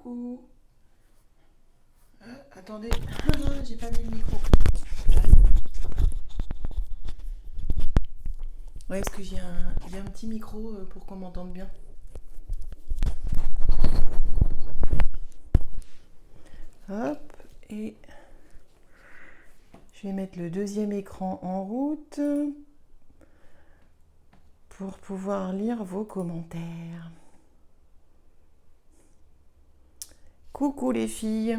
Coucou. Attendez, j'ai pas mis le micro. J'arrive. Ouais, est-ce que j'ai un petit micro pour qu'on m'entende bien? Hop, et je vais mettre le deuxième écran en route pour pouvoir lire vos commentaires. Coucou les filles.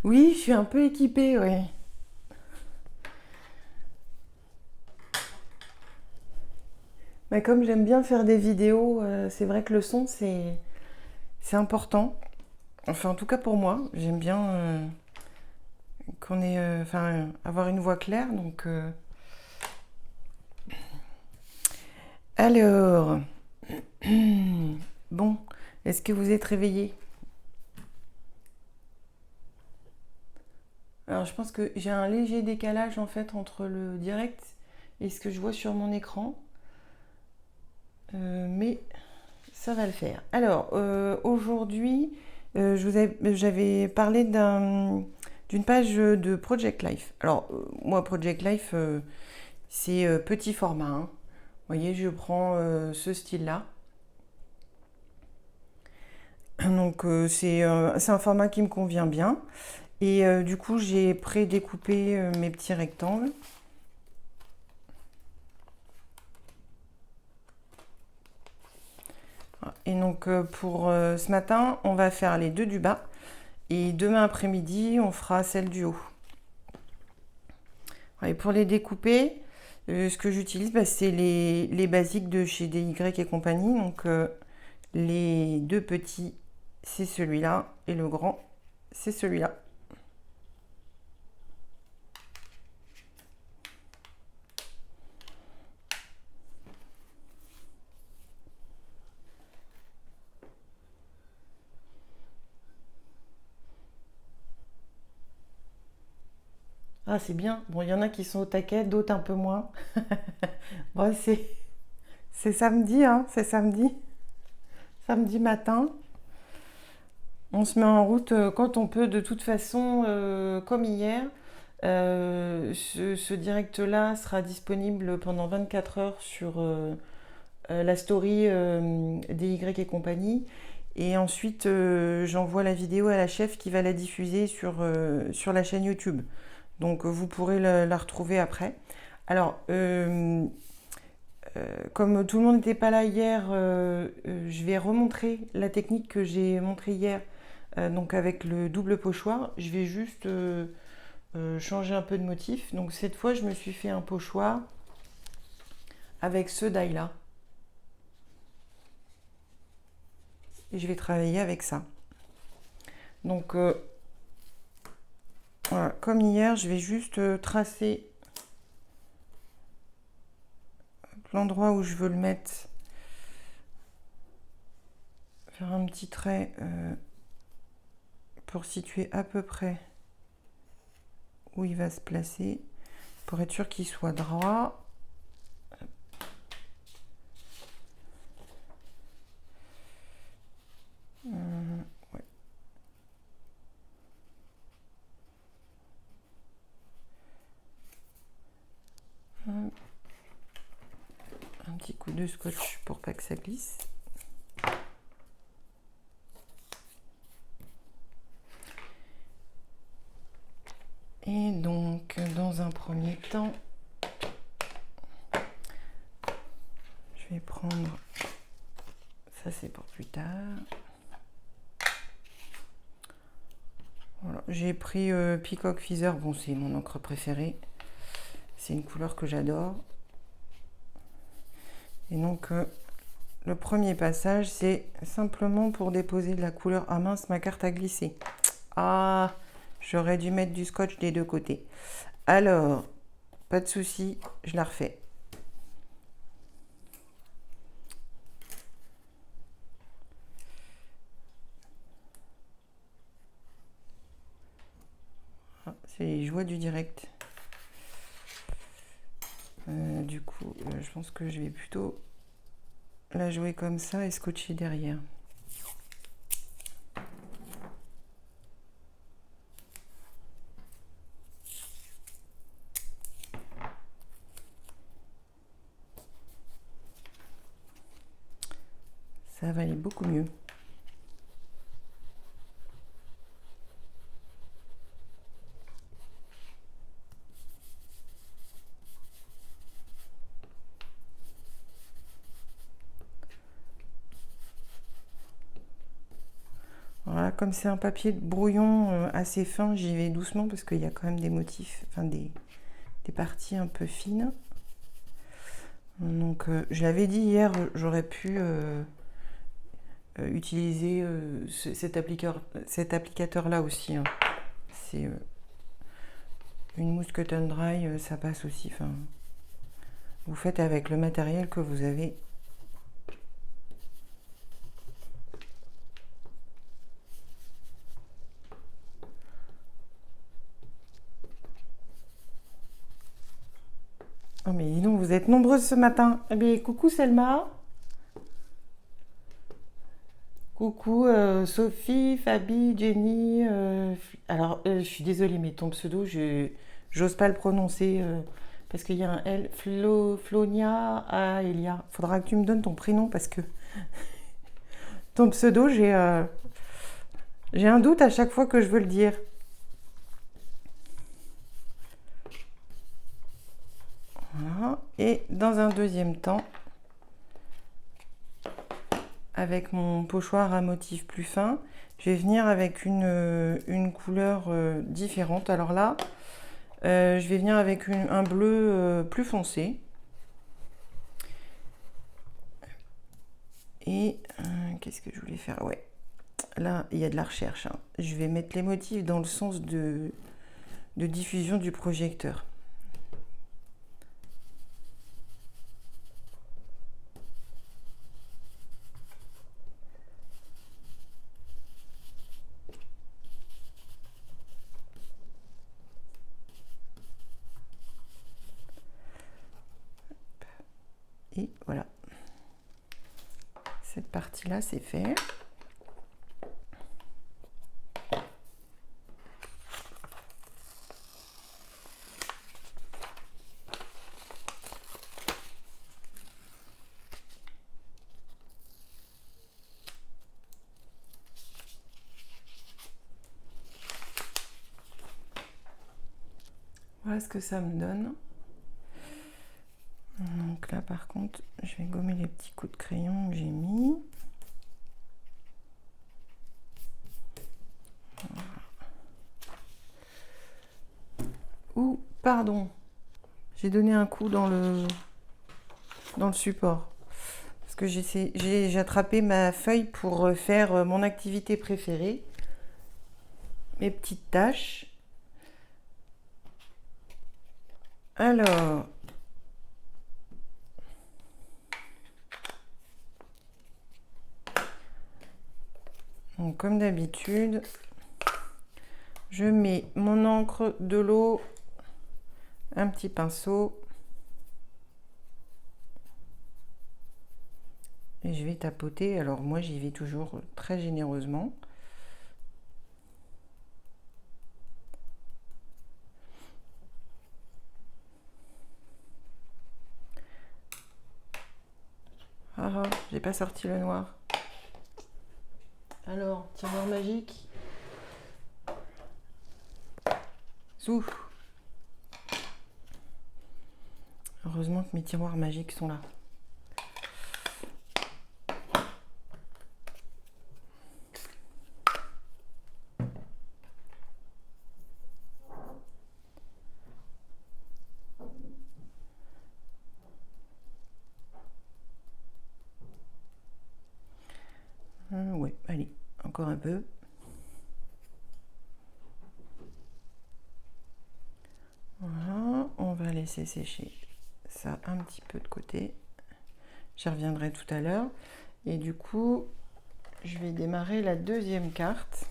Oui, je suis un peu équipée, ouais. Mais comme j'aime bien faire des vidéos, c'est vrai que le son, c'est important. Enfin, en tout cas pour moi, j'aime bien qu'on ait, enfin, avoir une voix claire. Donc, alors, bon, est-ce que vous êtes réveillés? Alors, je pense que j'ai un léger décalage en fait entre le direct et ce que je vois sur mon écran. Mais ça va le faire. Alors, aujourd'hui, j'avais parlé d'une page de Project Life. Alors, moi, Project Life, c'est petit format, hein. Vous voyez, je prends ce style-là. Donc, c'est un format qui me convient bien. Et du coup, j'ai pré-découpé mes petits rectangles. Et donc, pour ce matin, on va faire les deux du bas. Et demain après-midi, on fera celle du haut. Et pour les découper, ce que j'utilise, c'est les basiques de chez DY et compagnie. Donc, les deux petits, c'est celui-là. Et le grand, c'est celui-là. Ah, c'est bien. Bon, il y en a qui sont au taquet, d'autres un peu moins. Bon, c'est samedi, hein, c'est samedi. Samedi matin. On se met en route quand on peut. De toute façon, comme hier, ce direct-là sera disponible pendant 24 heures sur la story DY et compagnie. Et ensuite, j'envoie la vidéo à la chef qui va la diffuser sur la chaîne YouTube. Donc, vous pourrez la retrouver après. Alors, comme tout le monde n'était pas là hier, je vais remontrer la technique que j'ai montrée hier, donc avec le double pochoir. Je vais juste changer un peu de motif. Donc cette fois, je me suis fait un pochoir avec ce die-là. Et je vais travailler avec ça. Donc voilà, comme hier, je vais juste tracer l'endroit où je veux le mettre. Faire un petit trait pour situer à peu près où il va se placer, pour être sûr qu'il soit droit. Ouais. Un petit coup de scotch pour pas que ça glisse. Et donc, dans un premier temps, je vais prendre, ça c'est pour plus tard. Voilà, j'ai pris Peacock Feather, bon c'est mon encre préférée, c'est une couleur que j'adore. Et donc, le premier passage, c'est simplement pour déposer de la couleur. Ah mince, ma carte a glissé. Ah, j'aurais dû mettre du scotch des deux côtés. Alors, pas de souci, je la refais. Ah, c'est les joies du direct. Du coup, je pense que je vais plutôt la jouer comme ça et scotcher derrière. Ça va aller beaucoup mieux. Voilà, comme c'est un papier de brouillon assez fin, j'y vais doucement parce qu'il y a quand même des motifs, enfin des parties un peu fines. Donc je l'avais dit hier, j'aurais pu utiliser cet applicateur là aussi. Hein. C'est une mousse cut and dry, ça passe aussi. Enfin, vous faites avec le matériel que vous avez. Oh mais dis donc, vous êtes nombreuses ce matin. Eh bien, coucou Selma. Coucou Sophie, Fabi, Jenny. Alors, je suis désolée, mais ton pseudo, j'ose pas le prononcer parce qu'il y a un L. Flonia, Elia. Faudra que tu me donnes ton prénom parce que ton pseudo, j'ai un doute à chaque fois que je veux le dire. Voilà. Et dans un deuxième temps, avec mon pochoir à motif plus fin, je vais venir avec une couleur différente. Alors là, je vais venir avec un bleu plus foncé. Et qu'est-ce que je voulais faire? Ouais, là, il y a de la recherche. Hein. Je vais mettre les motifs dans le sens de diffusion du projecteur. Et voilà. Cette partie-là, c'est fait. Voilà ce que ça me donne. Donc là, par contre, je vais gommer les petits coups de crayon que j'ai mis. Ouh, pardon. J'ai donné un coup dans le support. Parce que j'ai attrapé ma feuille pour faire mon activité préférée. Mes petites tâches. Alors, donc, comme d'habitude, je mets mon encre, de l'eau, un petit pinceau et je vais tapoter. Alors moi, j'y vais toujours très généreusement. Ah, j'ai pas sorti le noir. Alors, tiroir magique. Zou. Heureusement que mes tiroirs magiques sont là. Ouais, allez, encore un peu. Voilà, on va laisser sécher ça un petit peu de côté. J'y reviendrai tout à l'heure. Et du coup, je vais démarrer la deuxième carte.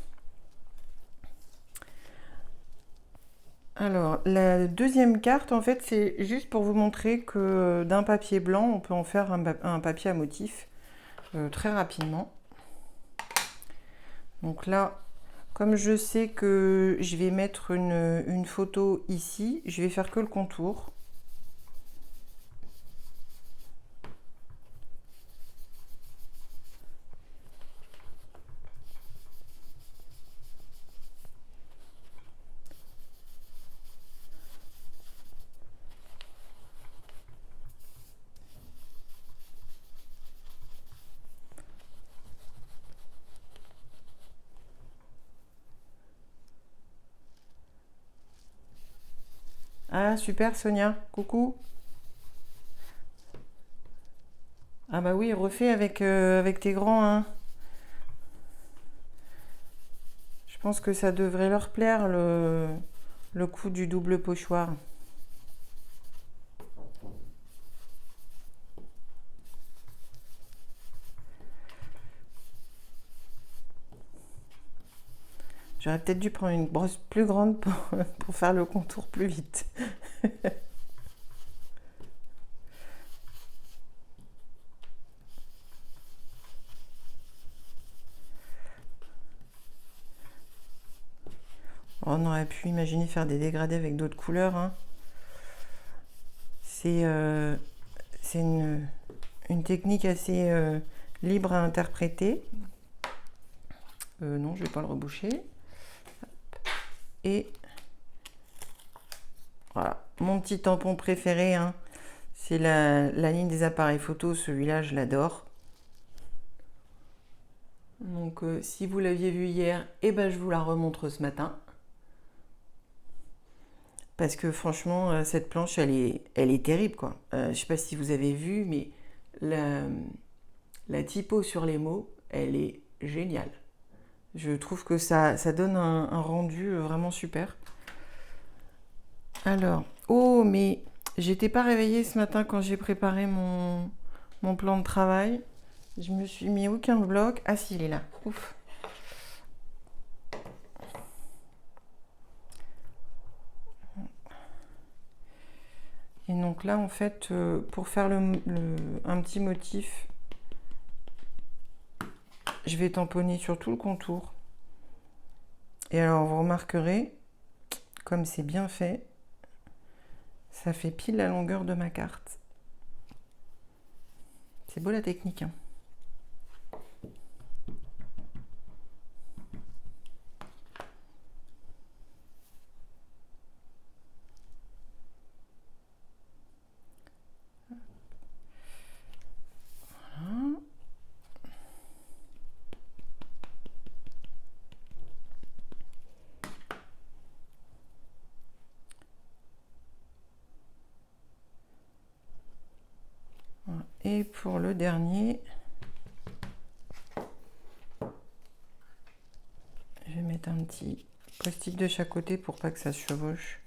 Alors, la deuxième carte, en fait, c'est juste pour vous montrer que d'un papier blanc, on peut en faire un papier à motif très rapidement. Donc là, comme je sais que je vais mettre une photo ici, je vais faire que le contour. Ah, super, Sonia. Coucou. Ah bah oui, refais avec tes grands, hein. Je pense que ça devrait leur plaire, le coup du double pochoir. J'aurais peut-être dû prendre une brosse plus grande pour faire le contour plus vite. On aurait pu imaginer faire des dégradés avec d'autres couleurs, hein. C'est une technique assez libre à interpréter. Non, je vais pas le reboucher. Et voilà, mon petit tampon préféré, hein, c'est la ligne des appareils photo. Celui-là, je l'adore. Donc, si vous l'aviez vu hier, eh ben, je vous la remontre ce matin. Parce que franchement, cette planche, elle est terrible, quoi. Je sais pas si vous avez vu, mais la, la typo sur les mots, elle est géniale. Je trouve que ça donne un rendu vraiment super. Alors, oh, mais j'étais pas réveillée ce matin quand j'ai préparé mon plan de travail. Je me suis mis aucun bloc. Ah si, il est là. Ouf. Et donc là, en fait, pour faire un petit motif, je vais tamponner sur tout le contour. Et alors, vous remarquerez, comme c'est bien fait, ça fait pile la longueur de ma carte. C'est beau la technique, hein. Voilà. Et pour le dernier, je vais mettre un petit post-it de chaque côté pour pas que ça se chevauche.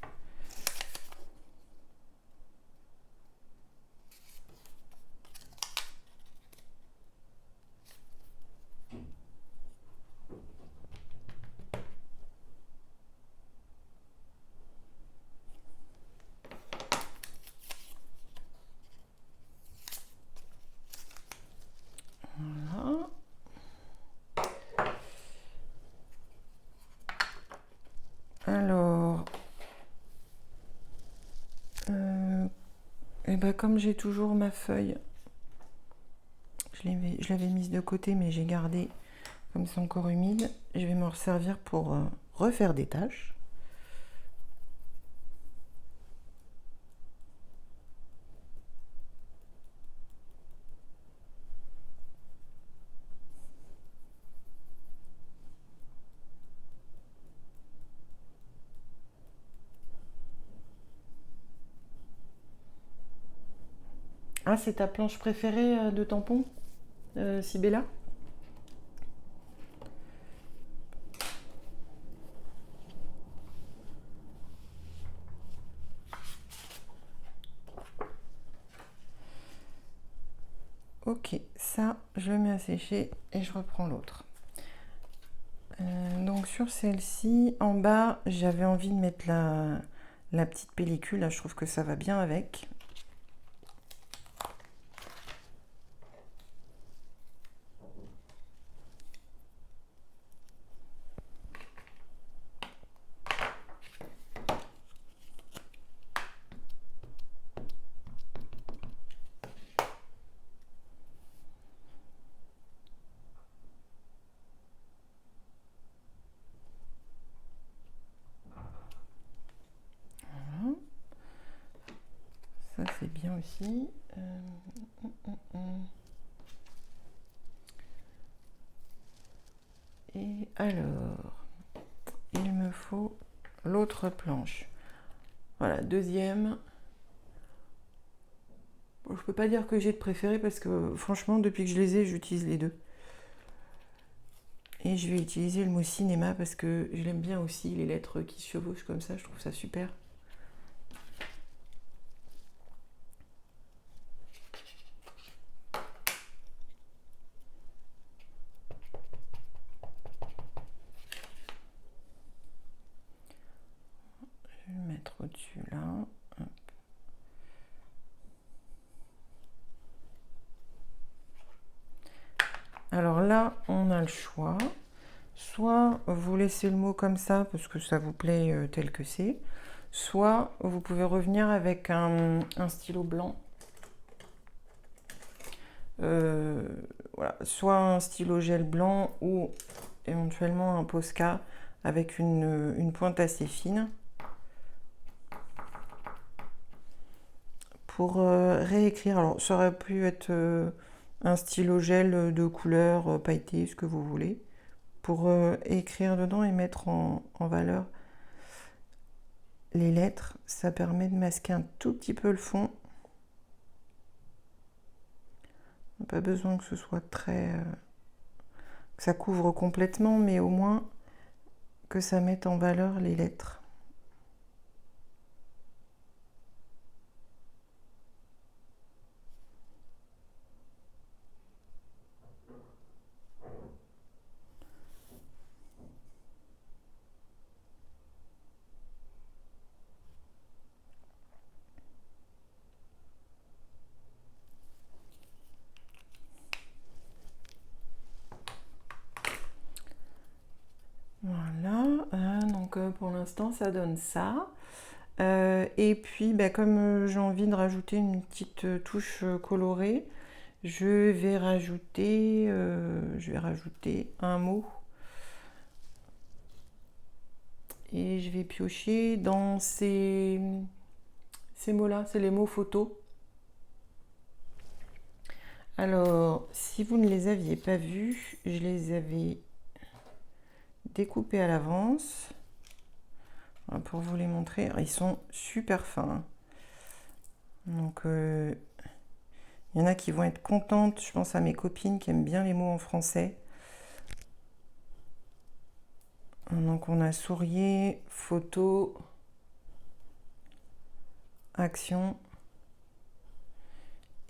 Voilà. Alors, et ben comme j'ai toujours ma feuille, je l'avais mise de côté, mais j'ai gardé, comme c'est encore humide, je vais m'en resservir pour refaire des tâches. Ah, c'est ta planche préférée de tampon, Sibella? Ok, ça, je le mets à sécher et je reprends l'autre. Donc sur celle-ci, en bas, j'avais envie de mettre la petite pellicule, là, je trouve que ça va bien avec. Ça, c'est bien aussi. Et alors, il me faut l'autre planche. Voilà, deuxième. Bon, je peux pas dire que j'ai de préféré parce que franchement, depuis que je les ai, j'utilise les deux. Et je vais utiliser le mot cinéma parce que je l'aime bien aussi, les lettres qui se chevauchent comme ça, je trouve ça super. Je vais le mettre au-dessus là. Hop. Alors là, on a le choix. Soit vous laissez le mot comme ça parce que ça vous plaît tel que c'est, soit vous pouvez revenir avec un stylo blanc. Voilà, soit un stylo gel blanc ou éventuellement un Posca avec une pointe assez fine pour réécrire. Alors ça aurait pu être un stylo gel de couleur pailleté, ce que vous voulez, pour écrire dedans et mettre en valeur les lettres. Ça permet de masquer un tout petit peu le fond. Pas besoin que ce soit très... que ça couvre complètement, mais au moins que ça mette en valeur les lettres. Voilà, donc pour l'instant ça donne ça. Et puis comme j'ai envie de rajouter une petite touche colorée, je vais rajouter un mot. Et je vais piocher dans ces mots-là, c'est les mots photos. Alors, si vous ne les aviez pas vus, je les avais découpés à l'avance pour vous les montrer. Ils sont super fins. Donc, il y en a qui vont être contentes. Je pense à mes copines qui aiment bien les mots en français. Donc, on a sourire, photo, action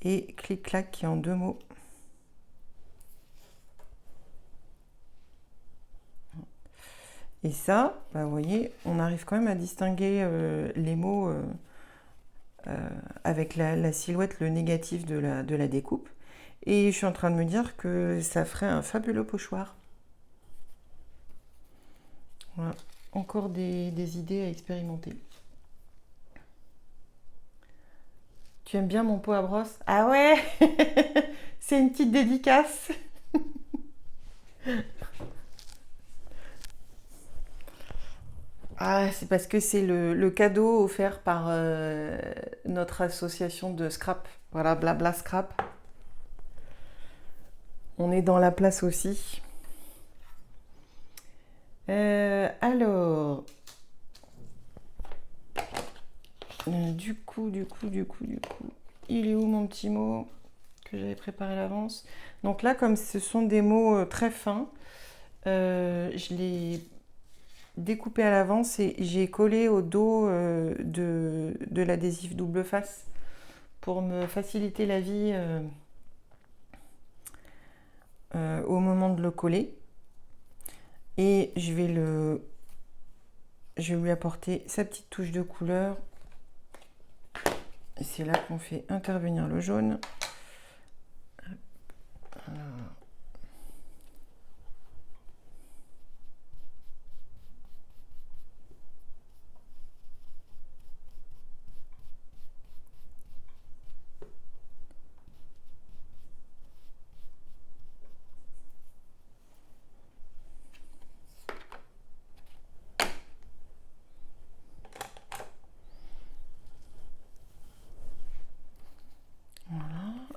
et clic-clac qui est en 2 mots. Et ça, vous voyez, on arrive quand même à distinguer les mots avec la silhouette, le négatif de la découpe. Et je suis en train de me dire que ça ferait un fabuleux pochoir. Voilà, encore des idées à expérimenter. Tu aimes bien mon pot à brosse? Ah ouais. C'est une petite dédicace. Ah, c'est parce que c'est le cadeau offert par notre association de scrap. Voilà, Blabla Scrap. On est dans la place aussi. Alors, du coup, il est où mon petit mot que j'avais préparé à l'avance? Donc là, comme ce sont des mots très fins, je l'ai découpé à l'avance et j'ai collé au dos de l'adhésif double face pour me faciliter la vie au moment de le coller. Et je vais le je vais lui apporter sa petite touche de couleur. Et c'est là qu'on fait intervenir le jaune.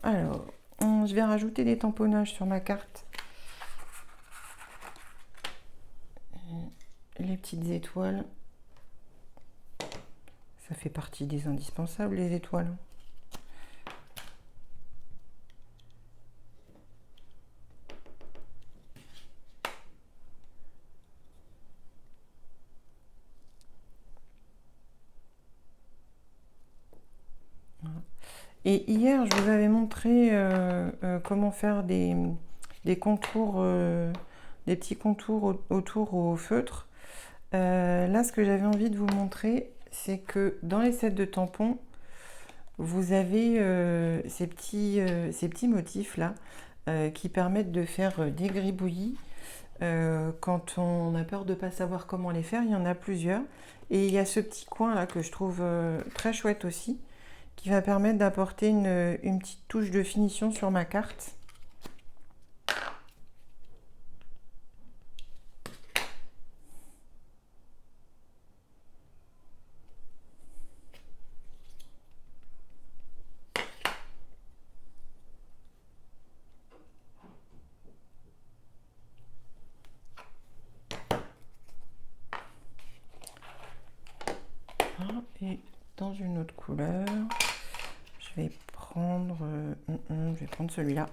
Alors, je vais rajouter des tamponnages sur ma carte. Les petites étoiles. Ça fait partie des indispensables, les étoiles. Et hier, je vous avais montré comment faire des contours, des petits contours autour au feutre. Là, ce que j'avais envie de vous montrer, c'est que dans les sets de tampons, vous avez ces petits motifs là qui permettent de faire des gribouillis. Quand on a peur de ne pas savoir comment les faire, il y en a plusieurs. Et il y a ce petit coin là que je trouve très chouette aussi, qui va permettre d'apporter une petite touche de finition sur ma carte. Et dans une autre couleur, je vais prendre celui-là.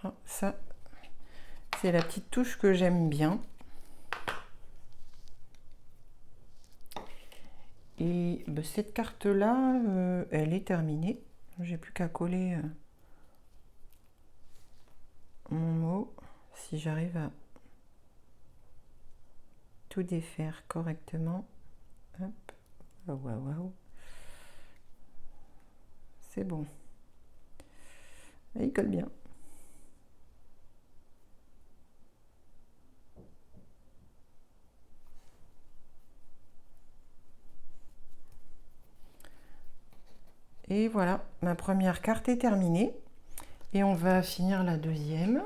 Ah, ça, c'est la petite touche que j'aime bien. Et ben, cette carte-là, elle est terminée. J'ai plus qu'à coller mon mot. Si j'arrive à tout défaire correctement. Hop. Waouh. C'est bon. Et il colle bien. Et voilà, ma première carte est terminée. Et on va finir la deuxième.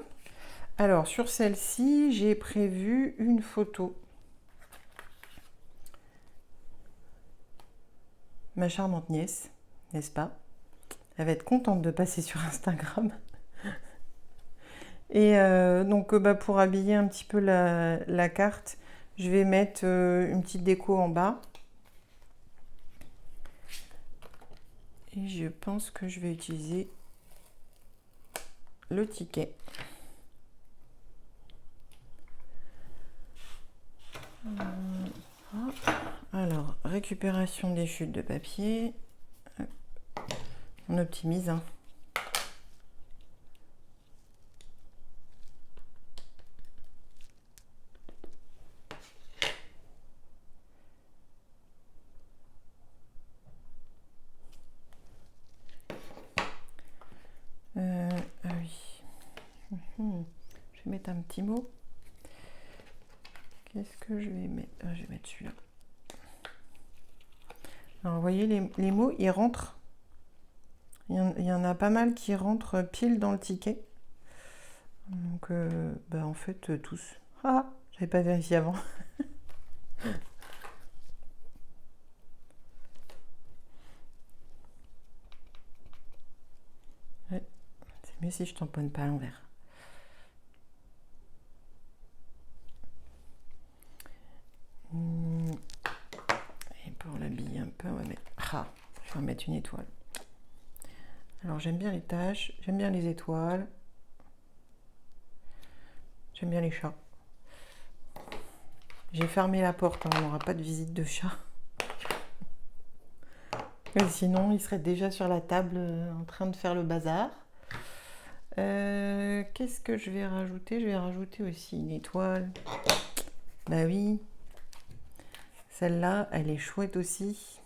Alors, sur celle-ci, j'ai prévu une photo. Ma charmante nièce, n'est-ce pas? Elle va être contente de passer sur Instagram. Et donc, pour habiller un petit peu la carte, je vais mettre une petite déco en bas. Et je pense que je vais utiliser le ticket. Alors, récupération des chutes de papier. On optimise. Hein. Ah oui. Je vais mettre un petit mot. Qu'est-ce que je vais mettre? Je vais mettre celui-là. Alors, vous voyez, les mots, ils rentrent. Il y en a pas mal qui rentrent pile dans le ticket. Donc, en fait, tous. Ah, j'avais pas vérifié avant. Ouais, c'est mieux si je tamponne pas à l'envers. Et pour l'habiller un peu, on va mettre... Ah, je vais en mettre une étoile. Alors, j'aime bien les taches, j'aime bien les étoiles. J'aime bien les chats. J'ai fermé la porte, hein, on n'aura pas de visite de chat. Sinon, il serait déjà sur la table en train de faire le bazar. Qu'est-ce que je vais rajouter? Je vais rajouter aussi une étoile. Bah oui. Celle-là, elle est chouette aussi.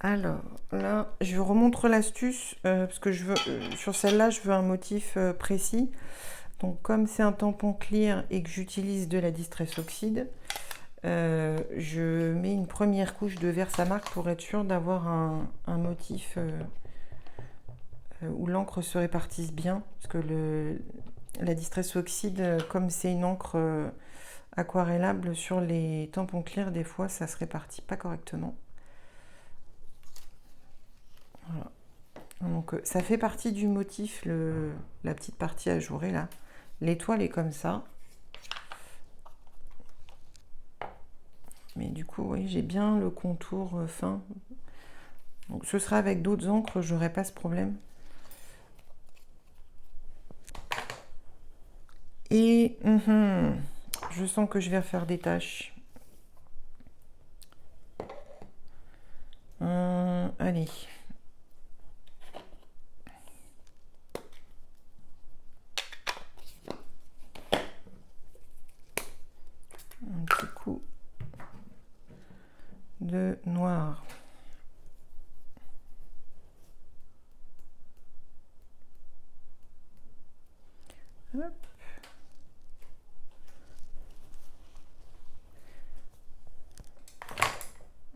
Alors, là, je vous remontre l'astuce, parce que je veux, sur celle-là, je veux un motif précis. Donc, comme c'est un tampon clear et que j'utilise de la Distress Oxide, je mets une première couche de Versamark pour être sûr d'avoir un motif où l'encre se répartisse bien. Parce que la Distress Oxide, comme c'est une encre aquarellable sur les tampons clear, des fois, ça se répartit pas correctement. Voilà. Donc ça fait partie du motif, la petite partie ajourée là. L'étoile est comme ça. Mais du coup, oui, j'ai bien le contour fin. Donc ce sera avec d'autres encres, j'aurai pas ce problème. Et je sens que je vais refaire des taches. Allez. Un petit coup de noir. Hop.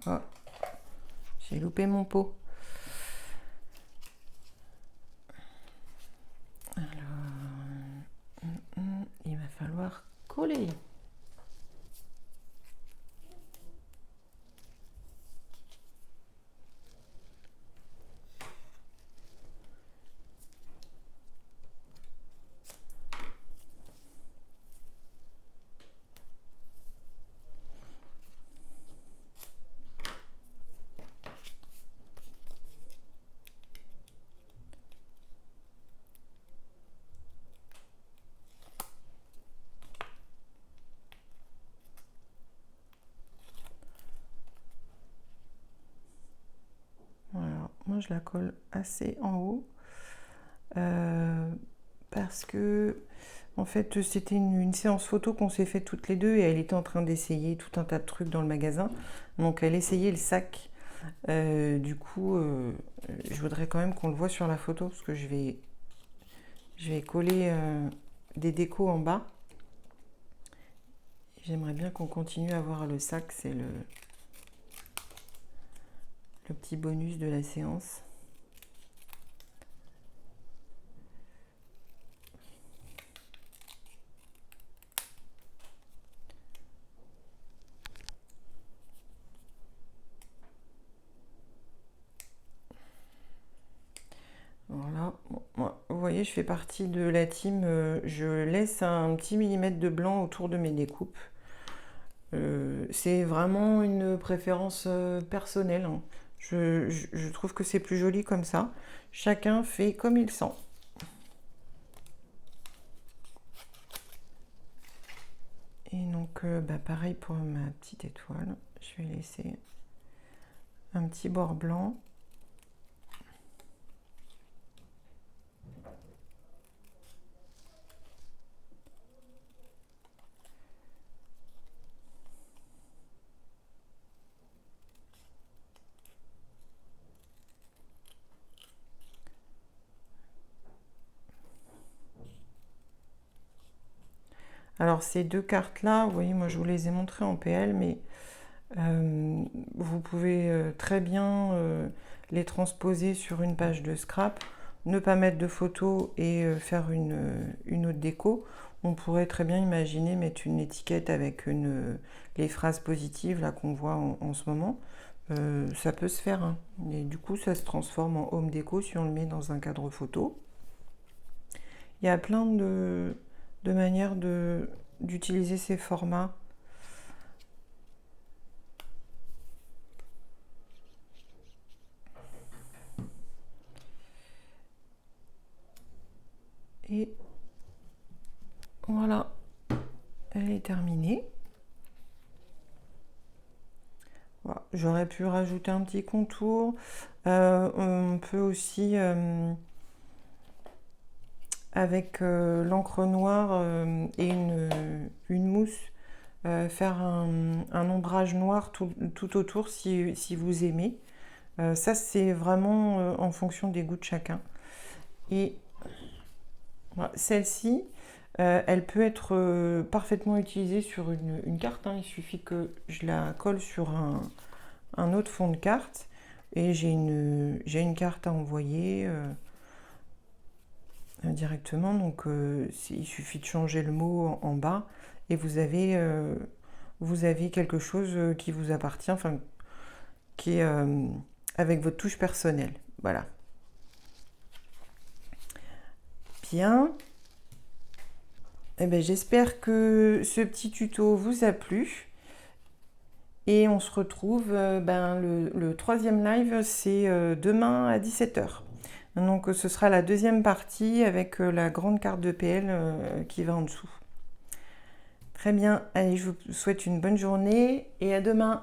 Oh, j'ai loupé mon pot. Alors, il va falloir coller. Voilà, moi je la colle assez en haut parce que en fait c'était une séance photo qu'on s'est fait toutes les deux et elle était en train d'essayer tout un tas de trucs dans le magasin. Donc elle essayait le sac. Du coup, je voudrais quand même qu'on le voit sur la photo parce que je vais coller des décos en bas. J'aimerais bien qu'on continue à voir le sac, c'est le petit bonus de la séance. Voilà, bon, moi, vous voyez, je fais partie de la team, je laisse un petit millimètre de blanc autour de mes découpes. C'est vraiment une préférence personnelle, hein. Je trouve que c'est plus joli comme ça. Chacun fait comme il sent. Et donc, bah, pareil pour ma petite étoile. Je vais laisser un petit bord blanc. Alors ces deux cartes-là, vous voyez, moi je vous les ai montrées en PL, mais vous pouvez très bien les transposer sur une page de scrap, ne pas mettre de photos et faire une autre déco. On pourrait très bien imaginer mettre une étiquette avec les phrases positives là qu'on voit en ce moment. Ça peut se faire, hein. Et du coup ça se transforme en home déco si on le met dans un cadre photo. Il y a plein de manières d'utiliser ces formats. Et voilà, elle est terminée. Voilà. J'aurais pu rajouter un petit contour. On peut aussi, avec l'encre noire et une mousse, faire un ombrage noir tout autour si vous aimez. Ça, c'est vraiment en fonction des goûts de chacun. Et voilà, celle-ci, elle peut être parfaitement utilisée sur une carte, hein. Il suffit que je la colle sur un autre fond de carte et j'ai une carte à envoyer directement. Donc, il suffit de changer le mot en bas et vous avez quelque chose qui vous appartient, enfin, qui est avec votre touche personnelle. Voilà. Bien. Eh ben, j'espère que ce petit tuto vous a plu. Et on se retrouve, le troisième live, c'est demain à 17h. Donc ce sera la deuxième partie avec la grande carte de PL qui va en dessous. Très bien, allez, je vous souhaite une bonne journée et à demain.